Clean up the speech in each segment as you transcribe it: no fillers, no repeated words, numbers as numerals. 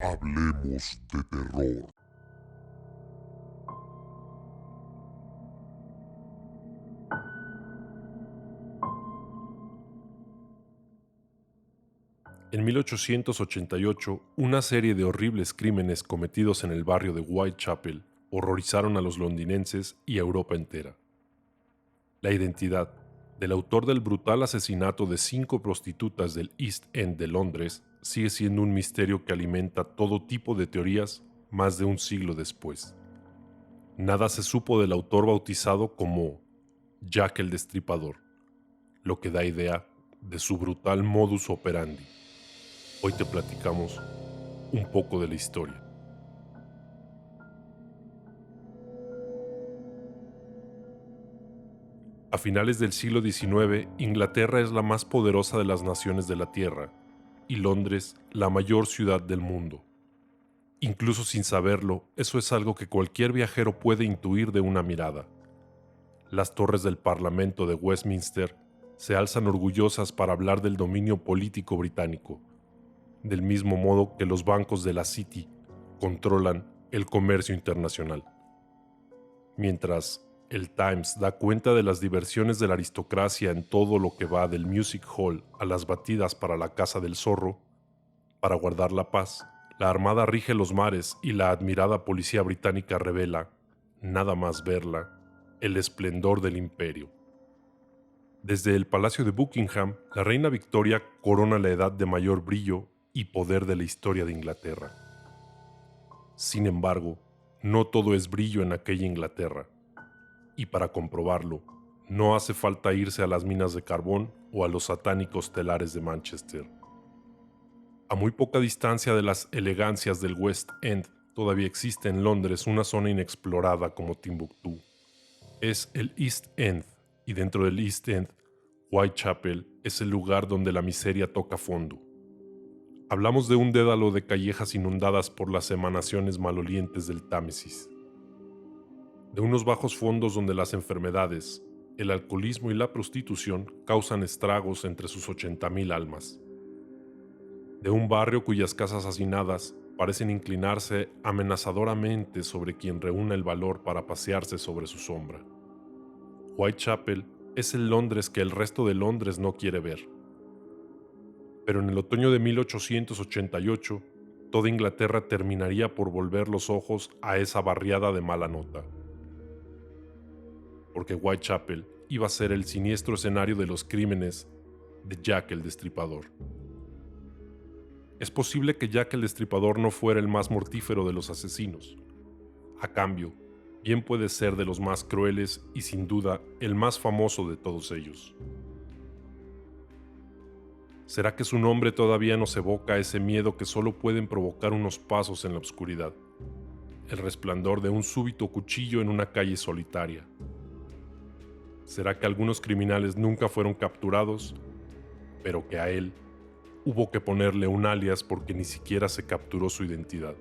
Hablemos de terror. En 1888, una serie de horribles crímenes cometidos en el barrio de Whitechapel horrorizaron a los londinenses y a Europa entera. La identidad del autor del brutal asesinato de 5 prostitutas del East End de Londres sigue siendo un misterio que alimenta todo tipo de teorías más de un siglo después. Nada se supo del autor bautizado como Jack el Destripador, lo que da idea de su brutal modus operandi. Hoy te platicamos un poco de la historia. A finales del siglo XIX, Inglaterra es la más poderosa de las naciones de la Tierra y Londres la mayor ciudad del mundo. Incluso sin saberlo, eso es algo que cualquier viajero puede intuir de una mirada. Las torres del Parlamento de Westminster se alzan orgullosas para hablar del dominio político británico, del mismo modo que los bancos de la City controlan el comercio internacional. Mientras el Times da cuenta de las diversiones de la aristocracia en todo lo que va del Music Hall a las batidas para la Casa del Zorro, para guardar la paz, la Armada rige los mares y la admirada policía británica revela, nada más verla, el esplendor del imperio. Desde el Palacio de Buckingham, la reina Victoria corona la edad de mayor brillo y poder de la historia de Inglaterra. Sin embargo, no todo es brillo en aquella Inglaterra, y para comprobarlo, no hace falta irse a las minas de carbón o a los satánicos telares de Manchester. A muy poca distancia de las elegancias del West End, todavía existe en Londres una zona inexplorada como Timbuktu. Es el East End, y dentro del East End, Whitechapel es el lugar donde la miseria toca fondo. Hablamos de un dédalo de callejas inundadas por las emanaciones malolientes del Támesis, de unos bajos fondos donde las enfermedades, el alcoholismo y la prostitución causan estragos entre sus 80,000 almas, de un barrio cuyas casas hacinadas parecen inclinarse amenazadoramente sobre quien reúne el valor para pasearse sobre su sombra. Whitechapel es el Londres que el resto de Londres no quiere ver. Pero en el otoño de 1888, toda Inglaterra terminaría por volver los ojos a esa barriada de mala nota. Porque Whitechapel iba a ser el siniestro escenario de los crímenes de Jack el Destripador. Es posible que Jack el Destripador no fuera el más mortífero de los asesinos. A cambio, bien puede ser de los más crueles y sin duda el más famoso de todos ellos. ¿Será que su nombre todavía nos evoca ese miedo que solo pueden provocar unos pasos en la oscuridad? El resplandor de un súbito cuchillo en una calle solitaria. ¿Será que algunos criminales nunca fueron capturados, pero que a él hubo que ponerle un alias porque ni siquiera se capturó su identidad?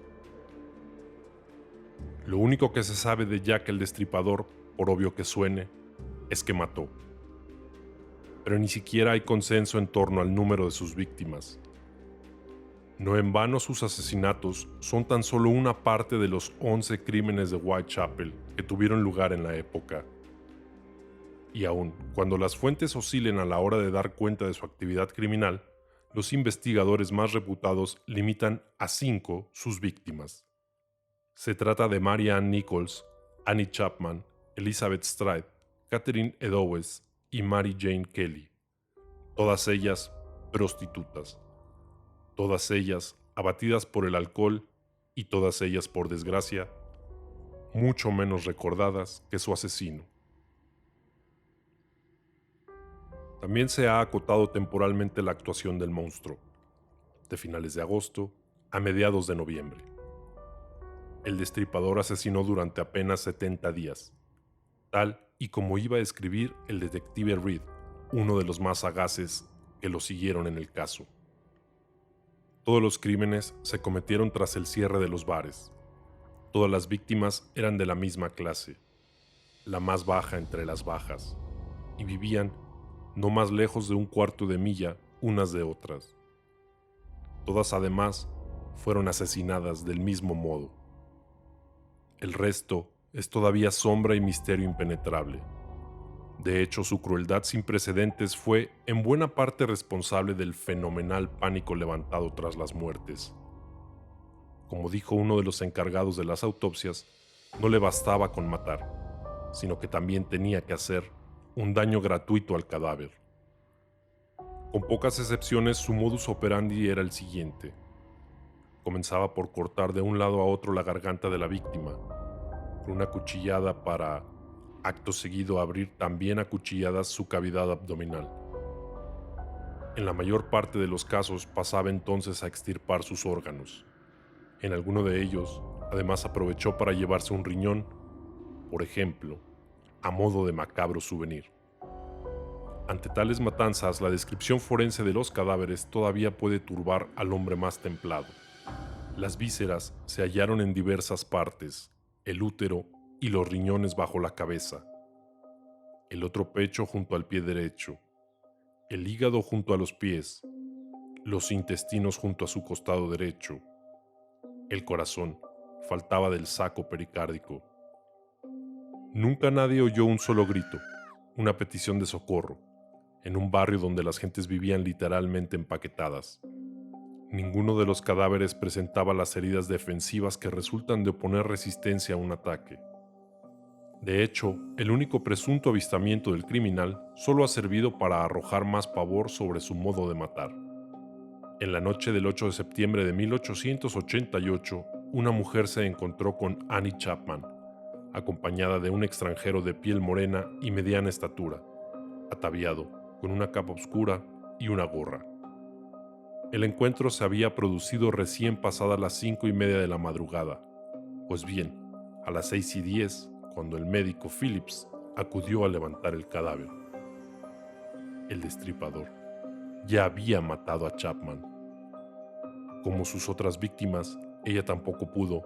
Lo único que se sabe de Jack el Destripador, por obvio que suene, es que mató. Pero ni siquiera hay consenso en torno al número de sus víctimas. No en vano sus asesinatos son tan solo una parte de los 11 crímenes de Whitechapel que tuvieron lugar en la época. Y aun cuando las fuentes oscilen a la hora de dar cuenta de su actividad criminal, los investigadores más reputados limitan a 5 sus víctimas. Se trata de Mary Ann Nichols, Annie Chapman, Elizabeth Stride, Catherine Eddowes y Mary Jane Kelly. Todas ellas prostitutas. Todas ellas abatidas por el alcohol y todas ellas, por desgracia, mucho menos recordadas que su asesino. También se ha acotado temporalmente la actuación del monstruo, de finales de agosto a mediados de noviembre. El destripador asesinó durante apenas 70 días, tal y como iba a escribir el detective Reed, uno de los más sagaces que lo siguieron en el caso. Todos los crímenes se cometieron tras el cierre de los bares. Todas las víctimas eran de la misma clase, la más baja entre las bajas, y vivían no más lejos de un cuarto de milla unas de otras. Todas además fueron asesinadas del mismo modo. El resto es todavía sombra y misterio impenetrable. De hecho, su crueldad sin precedentes fue en buena parte responsable del fenomenal pánico levantado tras las muertes. Como dijo uno de los encargados de las autopsias, no le bastaba con matar, sino que también tenía que hacer un daño gratuito al cadáver. Con pocas excepciones, su modus operandi era el siguiente. Comenzaba por cortar de un lado a otro la garganta de la víctima, con una cuchillada para, acto seguido, abrir también a cuchilladas su cavidad abdominal. En la mayor parte de los casos pasaba entonces a extirpar sus órganos. En alguno de ellos, además, aprovechó para llevarse un riñón, por ejemplo, a modo de macabro souvenir. Ante tales matanzas, la descripción forense de los cadáveres todavía puede turbar al hombre más templado. Las vísceras se hallaron en diversas partes, el útero y los riñones bajo la cabeza, el otro pecho junto al pie derecho, el hígado junto a los pies, los intestinos junto a su costado derecho, el corazón faltaba del saco pericárdico. Nunca nadie oyó un solo grito, una petición de socorro, en un barrio donde las gentes vivían literalmente empaquetadas. Ninguno de los cadáveres presentaba las heridas defensivas que resultan de oponer resistencia a un ataque. De hecho, el único presunto avistamiento del criminal solo ha servido para arrojar más pavor sobre su modo de matar. En la noche del 8 de septiembre de 1888, una mujer se encontró con Annie Chapman, acompañada de un extranjero de piel morena y mediana estatura, ataviado, con una capa oscura y una gorra. El encuentro se había producido recién pasadas las 5:30 de la madrugada. Pues bien, a las 6:10, cuando el médico Phillips acudió a levantar el cadáver, el destripador ya había matado a Chapman. Como sus otras víctimas, ella tampoco pudo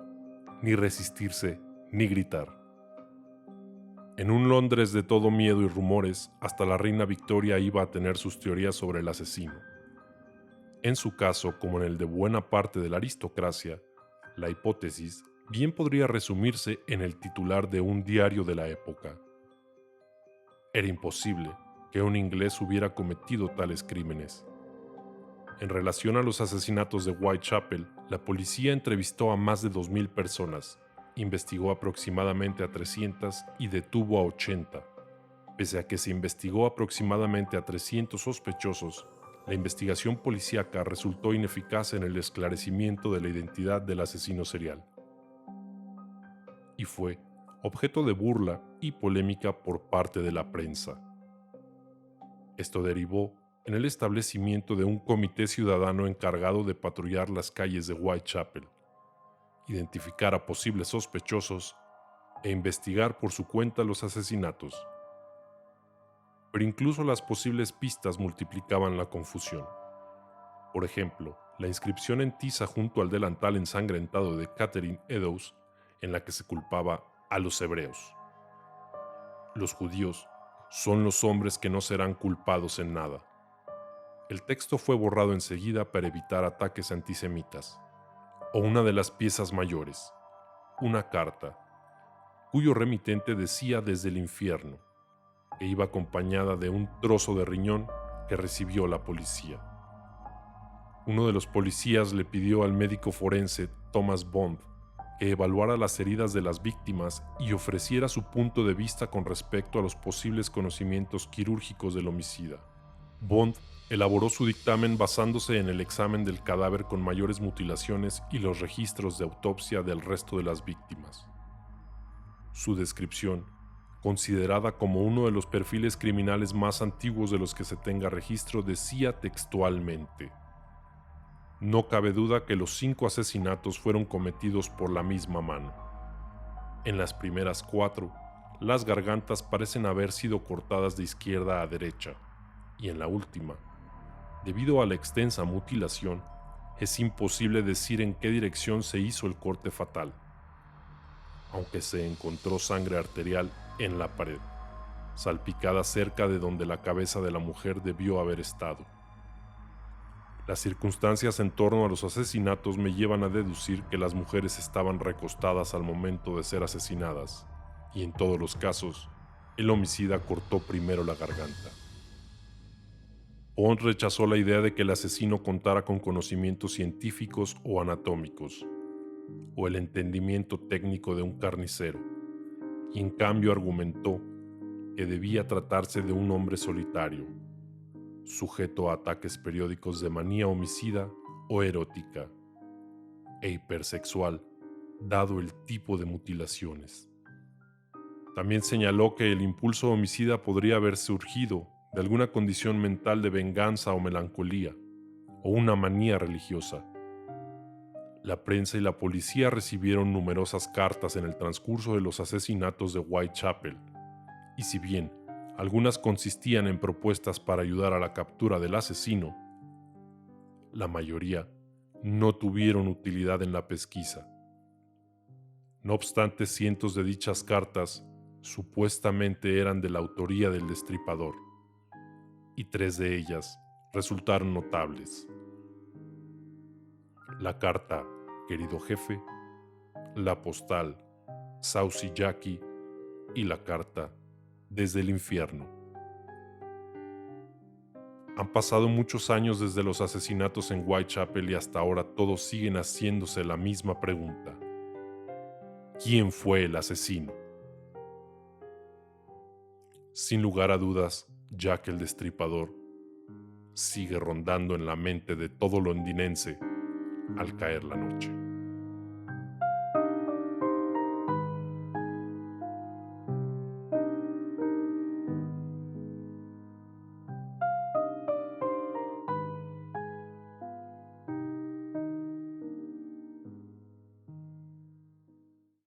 ni resistirse ni gritar. En un Londres de todo miedo y rumores, hasta la reina Victoria iba a tener sus teorías sobre el asesino. En su caso, como en el de buena parte de la aristocracia, la hipótesis bien podría resumirse en el titular de un diario de la época. Era imposible que un inglés hubiera cometido tales crímenes. En relación a los asesinatos de Whitechapel, la policía entrevistó a más de 2,000 personas, investigó aproximadamente a 300 y detuvo a 80. Pese a que se investigó aproximadamente a 300 sospechosos, la investigación policíaca resultó ineficaz en el esclarecimiento de la identidad del asesino serial. Y fue objeto de burla y polémica por parte de la prensa. Esto derivó en el establecimiento de un comité ciudadano encargado de patrullar las calles de Whitechapel, identificar a posibles sospechosos e investigar por su cuenta los asesinatos. Pero incluso las posibles pistas multiplicaban la confusión. Por ejemplo, la inscripción en tiza junto al delantal ensangrentado de Catherine Eddowes, en la que se culpaba a los hebreos. Los judíos son los hombres que no serán culpados en nada. El texto fue borrado enseguida para evitar ataques antisemitas. O una de las piezas mayores, una carta, cuyo remitente decía desde el infierno, que iba acompañada de un trozo de riñón que recibió la policía. Uno de los policías le pidió al médico forense Thomas Bond que evaluara las heridas de las víctimas y ofreciera su punto de vista con respecto a los posibles conocimientos quirúrgicos del homicida. Bond elaboró su dictamen basándose en el examen del cadáver con mayores mutilaciones y los registros de autopsia del resto de las víctimas. Su descripción, considerada como uno de los perfiles criminales más antiguos de los que se tenga registro, decía textualmente: no cabe duda que los 5 asesinatos fueron cometidos por la misma mano. En las primeras 4, las gargantas parecen haber sido cortadas de izquierda a derecha, y en la última, debido a la extensa mutilación, es imposible decir en qué dirección se hizo el corte fatal, aunque se encontró sangre arterial en la pared, salpicada cerca de donde la cabeza de la mujer debió haber estado. Las circunstancias en torno a los asesinatos me llevan a deducir que las mujeres estaban recostadas al momento de ser asesinadas, y en todos los casos, el homicida cortó primero la garganta. Bond rechazó la idea de que el asesino contara con conocimientos científicos o anatómicos, o el entendimiento técnico de un carnicero, y en cambio argumentó que debía tratarse de un hombre solitario, sujeto a ataques periódicos de manía homicida o erótica, e hipersexual, dado el tipo de mutilaciones. También señaló que el impulso homicida podría haber surgido de alguna condición mental de venganza o melancolía, o una manía religiosa. La prensa y la policía recibieron numerosas cartas en el transcurso de los asesinatos de Whitechapel, y si bien algunas consistían en propuestas para ayudar a la captura del asesino, la mayoría no tuvieron utilidad en la pesquisa. No obstante, cientos de dichas cartas supuestamente eran de la autoría del destripador, y 3 de ellas resultaron notables. La carta "Querido jefe", la postal "Saucy Jackie" y la carta "Desde el infierno". Han pasado muchos años desde los asesinatos en Whitechapel y hasta ahora todos siguen haciéndose la misma pregunta: ¿quién fue el asesino? Sin lugar a dudas, Jack el Destripador sigue rondando en la mente de todo londinense al caer la noche.